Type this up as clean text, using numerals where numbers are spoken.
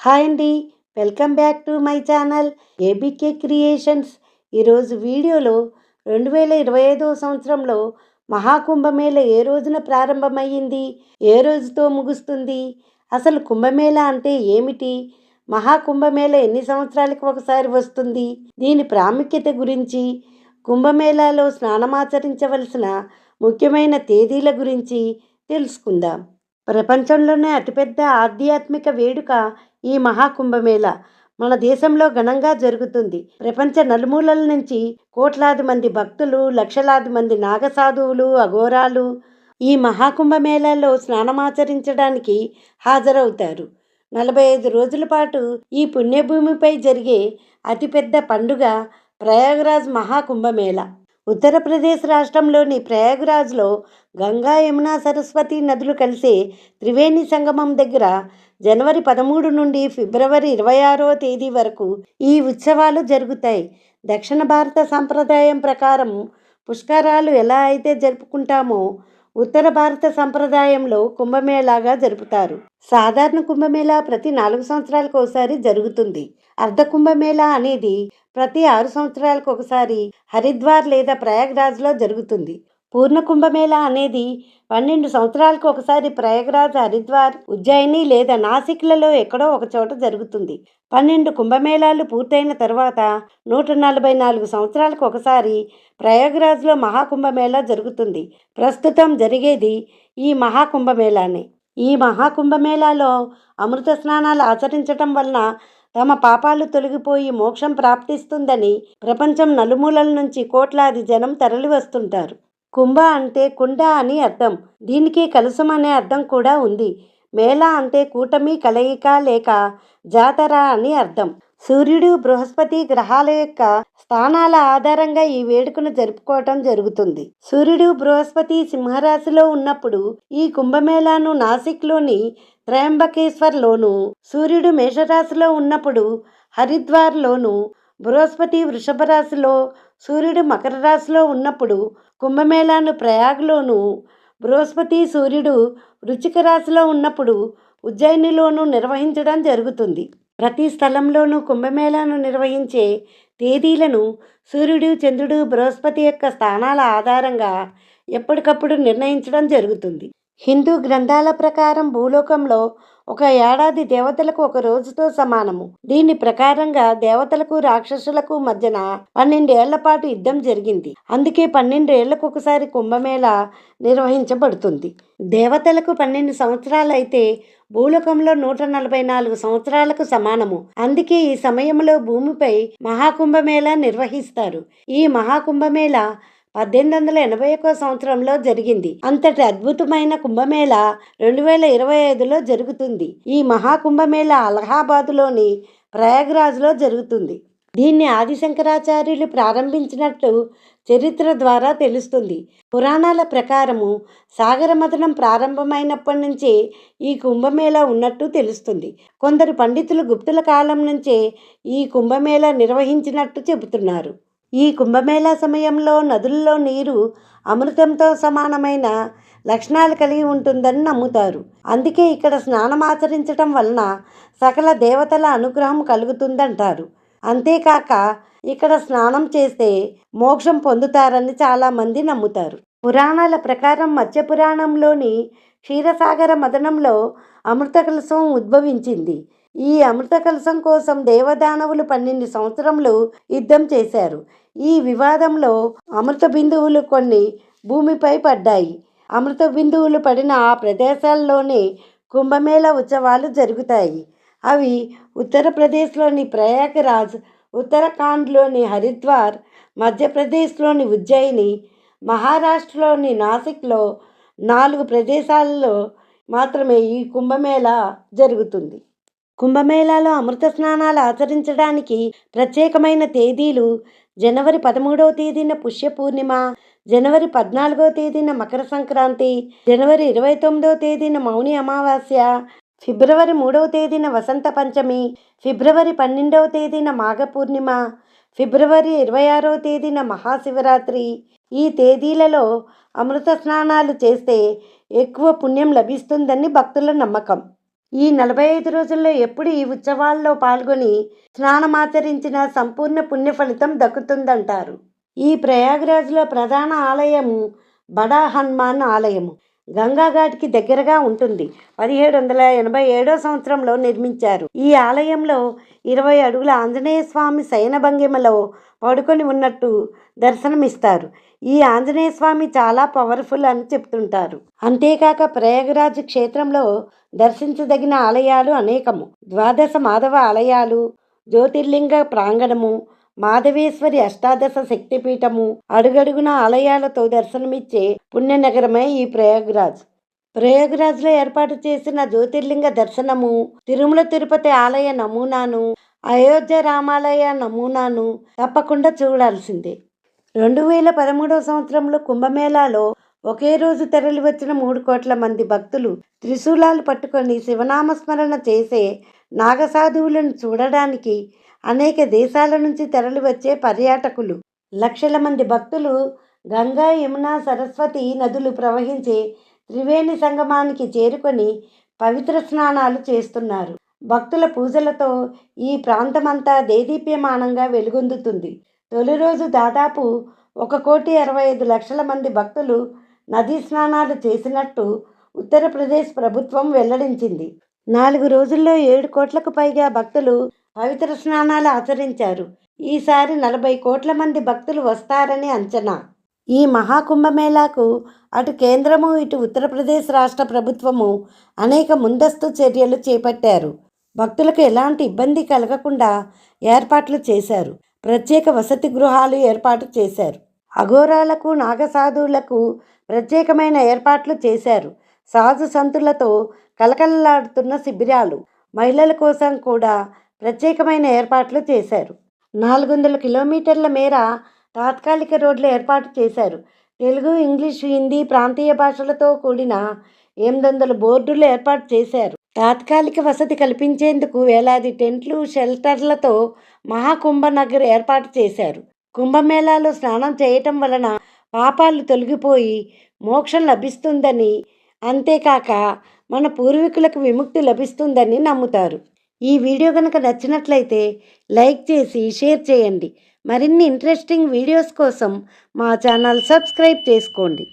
Hi అండి. Welcome back to my channel ABK creations. ఈరోజు వీడియోలో 2025 సంవత్సరంలో మహాకుంభమేళ ఏ రోజున ప్రారంభమయ్యింది, ఏ రోజుతో ముగుస్తుంది, అసలు కుంభమేళ అంటే ఏమిటి, మహాకుంభమేళ ఎన్ని సంవత్సరాలకు ఒకసారి వస్తుంది, దీని ప్రాముఖ్యత గురించి, కుంభమేళాలో స్నానమాచరించవలసిన ముఖ్యమైన తేదీల గురించి తెలుసుకుందాం. ప్రపంచంలోనే అతిపెద్ద ఆధ్యాత్మిక వేడుక ఈ మహాకుంభమేళ మన దేశంలో ఘనంగా జరుగుతుంది. ప్రపంచ నలుమూలల నుంచి కోట్లాది మంది భక్తులు, లక్షలాది మంది నాగసాధువులు, అఘోరాలు ఈ మహాకుంభమేళాలో స్నానమాచరించడానికి హాజరవుతారు. 45 రోజుల పాటు ఈ పుణ్యభూమిపై జరిగే అతిపెద్ద పండుగ ప్రయాగరాజ్ మహాకుంభమేళ. ఉత్తరప్రదేశ్ రాష్ట్రంలోని ప్రయాగరాజ్లో గంగా, యమున, సరస్వతి నదులు కలిసే త్రివేణి సంగమం దగ్గర జనవరి 13 నుండి ఫిబ్రవరి 26వ తేదీ వరకు ఈ ఉత్సవాలు జరుగుతాయి. దక్షిణ భారత సంప్రదాయం ప్రకారం పుష్కరాలు ఎలా అయితే జరుపుకుంటామో ఉత్తర భారత సంప్రదాయంలో కుంభమేళాగా జరుపుతారు. సాధారణ కుంభమేళా ప్రతి 4 సంవత్సరాలకు ఒకసారి జరుగుతుంది. అర్ధ కుంభమేళా అనేది ప్రతి 6 సంవత్సరాలకు ఒకసారి హరిద్వార్ లేదా ప్రయాగ్రాజ్లో జరుగుతుంది. పూర్ణ కుంభమేళా అనేది 12 సంవత్సరాలకు ఒకసారి ప్రయాగ్రాజ్, హరిద్వార్, ఉజ్జయిని లేదా నాసిక్లలో ఎక్కడో ఒక చోట జరుగుతుంది. 12 కుంభమేళాలు పూర్తయిన తర్వాత 144 సంవత్సరాలకు ఒకసారి ప్రయాగ్రాజ్లో మహాకుంభమేళా జరుగుతుంది. ప్రస్తుతం జరిగేది ఈ మహాకుంభమేళానే. ఈ మహాకుంభమేళాలో అమృత స్నానాలు ఆచరించటం వలన తమ పాపాలు తొలగిపోయి మోక్షం ప్రాప్తిస్తుందని ప్రపంచం నలుమూలల నుంచి కోట్లాది జనం తరలి వస్తుంటారు. కుంభ అంటే కుండ అని అర్థం. దీనికి కలశం అనే అర్థం కూడా ఉంది. మేళా అంటే కూటమి, కలయిక లేక జాతర అని అర్థం. సూర్యుడు, బృహస్పతి గ్రహాల యొక్క స్థానాల ఆధారంగా ఈ వేడుకను జరుపుకోవటం జరుగుతుంది. సూర్యుడు, బృహస్పతి సింహరాశిలో ఉన్నప్పుడు ఈ కుంభమేళాను నాసిక్లోని త్రయంబకేశ్వర్లోను, సూర్యుడు మేషరాశిలో ఉన్నప్పుడు హరిద్వార్లోను, బృహస్పతి వృషభ రాశిలో, సూర్యుడు మకర రాశిలో ఉన్నప్పుడు కుంభమేళాను ప్రయాగ్లోను, బృహస్పతి సూర్యుడు వృశ్చిక రాశిలో ఉన్నప్పుడు ఉజ్జయినిలోనూ నిర్వహించడం జరుగుతుంది. ప్రతి స్థలంలోనూ కుంభమేళాను నిర్వహించే తేదీలను సూర్యుడు, చంద్రుడు, బృహస్పతి యొక్క స్థానాల ఆధారంగా ఎప్పటికప్పుడు నిర్ణయించడం జరుగుతుంది. హిందూ గ్రంథాల ప్రకారం భూలోకంలో ఒక ఏడాది దేవతలకు ఒక రోజుతో సమానము. దీని ప్రకారంగా దేవతలకు, రాక్షసులకు మధ్యన 12 ఏళ్ల పాటు యుద్ధం జరిగింది. అందుకే 12 ఏళ్లకు ఒకసారి కుంభమేళా నిర్వహించబడుతుంది. దేవతలకు 12 సంవత్సరాలైతే భూలోకంలో 144 సంవత్సరాలకు సమానము. అందుకే ఈ సమయంలో భూమిపై మహాకుంభమేళా నిర్వహిస్తారు. ఈ మహాకుంభమేళా 1881 సంవత్సరంలో జరిగింది. అంతటి అద్భుతమైన కుంభమేళా 2025లో జరుగుతుంది. ఈ మహాకుంభమేళా అలహాబాదులోని ప్రయాగ్రాజ్లో జరుగుతుంది. దీన్ని ఆదిశంకరాచార్యులు ప్రారంభించినట్టు చరిత్ర ద్వారా తెలుస్తుంది. పురాణాల ప్రకారము సాగర మథనం ప్రారంభమైనప్పటి నుంచే ఈ కుంభమేళా ఉన్నట్టు తెలుస్తుంది. కొందరు పండితులు గుప్తుల కాలం నుంచే ఈ కుంభమేళా నిర్వహించినట్టు చెబుతున్నారు. ఈ కుంభమేళా సమయంలో నదుల్లో నీరు అమృతంతో సమానమైన లక్షణాలు కలిగి ఉంటుందని నమ్ముతారు. అందుకే ఇక్కడ స్నానం ఆచరించటం వలన సకల దేవతల అనుగ్రహం కలుగుతుందంటారు. అంతేకాక ఇక్కడ స్నానం చేస్తే మోక్షం పొందుతారని చాలామంది నమ్ముతారు. పురాణాల ప్రకారం మత్స్య పురాణంలోని క్షీరసాగర మథనంలో అమృత కలశం ఉద్భవించింది. ఈ అమృత కలశం కోసం దేవదానవులు 12 సంవత్సరములు యుద్ధం చేశారు. ఈ వివాదంలో అమృత బిందువులు కొన్ని భూమిపై పడ్డాయి. అమృత బిందువులు పడిన ఆ ప్రదేశాల్లోనే కుంభమేళా ఉత్సవాలు జరుగుతాయి. అవి ఉత్తరప్రదేశ్లోని ప్రయాగరాజ్, ఉత్తరాఖండ్లోని హరిద్వార్, మధ్యప్రదేశ్లోని ఉజ్జయిని, మహారాష్ట్రలోని నాసిక్లో 4 ప్రదేశాల్లో మాత్రమే ఈ కుంభమేళా జరుగుతుంది. కుంభమేళాలో అమృత స్నానాలు ఆచరించడానికి ప్రత్యేకమైన తేదీలు జనవరి 13వ తేదీన పుష్య పూర్ణిమ, జనవరి 14వ తేదీన మకర సంక్రాంతి, జనవరి 29వ తేదీన మౌని అమావాస్య, ఫిబ్రవరి 3వ తేదీన వసంత పంచమి, ఫిబ్రవరి 12వ తేదీన మాఘ పూర్ణిమ, ఫిబ్రవరి 26వ తేదీన మహాశివరాత్రి. ఈ తేదీలలో అమృత స్నానాలు చేస్తే ఎక్కువ పుణ్యం లభిస్తుందని భక్తుల నమ్మకం. ఈ 45 రోజుల్లో ఎప్పుడు ఈ ఉత్సవాల్లో పాల్గొని స్నానమాచరించిన సంపూర్ణ పుణ్య ఫలితం దక్కుతుందంటారు. ఈ ప్రయాగ్రాజ్లో ప్రధాన ఆలయము బడా హనుమాన్ ఆలయము. గంగాఘాట్కి దగ్గరగా ఉంటుంది. 1787 సంవత్సరంలో నిర్మించారు. ఈ ఆలయంలో 20 అడుగుల ఆంజనేయ స్వామి శయన భంగిమలో పడుకొని ఉన్నట్టు దర్శనమిస్తారు. ఈ ఆంజనేయ స్వామి చాలా పవర్ఫుల్ అని చెప్తుంటారు. అంతేకాక ప్రయాగరాజ్ క్షేత్రంలో దర్శించదగిన ఆలయాలు అనేకము. 12 మాధవ ఆలయాలు, జ్యోతిర్లింగ ప్రాంగణము, మాధవేశ్వరి అష్టాదశ శక్తిపీఠము, అడుగడుగున ఆలయాలతో దర్శనమిచ్చే పుణ్యనగరమే ఈ ప్రయాగ్రాజ్. ప్రయాగ్రాజ్లో ఏర్పాటు చేసిన జ్యోతిర్లింగ దర్శనము, తిరుమల తిరుపతి ఆలయ నమూనాను, అయోధ్య రామాలయ నమూనాను తప్పకుండా చూడాల్సిందే. 2013 సంవత్సరంలో కుంభమేళాలో ఒకే రోజు తరలి వచ్చిన 3 కోట్ల మంది భక్తులు త్రిశూలాలు పట్టుకొని శివనామస్మరణ చేసే నాగసాధువులను చూడడానికి అనేక దేశాల నుంచి తరలి వచ్చే పర్యాటకులు, లక్షల మంది భక్తులు గంగా, యమున, సరస్వతి నదులు ప్రవహించే త్రివేణి సంగమానికి చేరుకొని పవిత్ర స్నానాలు చేస్తున్నారు. భక్తుల పూజలతో ఈ ప్రాంతమంతా దేదీప్యమానంగా వెలుగొందుతుంది. తొలి రోజు దాదాపు 1,65,00,000 మంది భక్తులు నదీ స్నానాలు చేసినట్టు ఉత్తరప్రదేశ్ ప్రభుత్వం వెల్లడించింది. 4 రోజుల్లో 7 కోట్లకు పైగా భక్తులు పవిత్ర స్నానాలు ఆచరించారు. ఈసారి 40 కోట్ల మంది భక్తులు వస్తారని అంచనా. ఈ మహాకుంభమేళాకు అటు కేంద్రము, ఇటు ఉత్తరప్రదేశ్ రాష్ట్ర ప్రభుత్వము అనేక ముందస్తు చర్యలు చేపట్టారు. భక్తులకు ఎలాంటి ఇబ్బంది కలగకుండా ఏర్పాట్లు చేశారు. ప్రత్యేక వసతి గృహాలు ఏర్పాటు చేశారు. అఘోరాలకు, నాగసాధువులకు ప్రత్యేకమైన ఏర్పాట్లు చేశారు. సాధు సంతులతో కలకలలాడుతున్న శిబిరాలు, మహిళల కోసం కూడా ప్రత్యేకమైన ఏర్పాట్లు చేశారు. 400 కిలోమీటర్ల మేర తాత్కాలిక రోడ్లు ఏర్పాటు చేశారు. తెలుగు, ఇంగ్లీషు, హిందీ ప్రాంతీయ భాషలతో కూడిన 800 బోర్డులు ఏర్పాటు చేశారు. తాత్కాలిక వసతి కల్పించేందుకు వేలాది టెంట్లు, షెల్టర్లతో మహాకుంభనగర్ ఏర్పాటు చేశారు. కుంభమేళాలో స్నానం చేయటం వలన పాపాలు తొలగిపోయి మోక్షం లభిస్తుందని, అంతేకాక మన పూర్వీకులకు విముక్తి లభిస్తుందని నమ్ముతారు. ఈ వీడియో కనుక నచ్చినట్లయితే లైక్ చేసి షేర్ చేయండి. మరిన్ని ఇంట్రెస్టింగ్ వీడియోస్ కోసం మా ఛానల్ సబ్స్క్రైబ్ చేసుకోండి.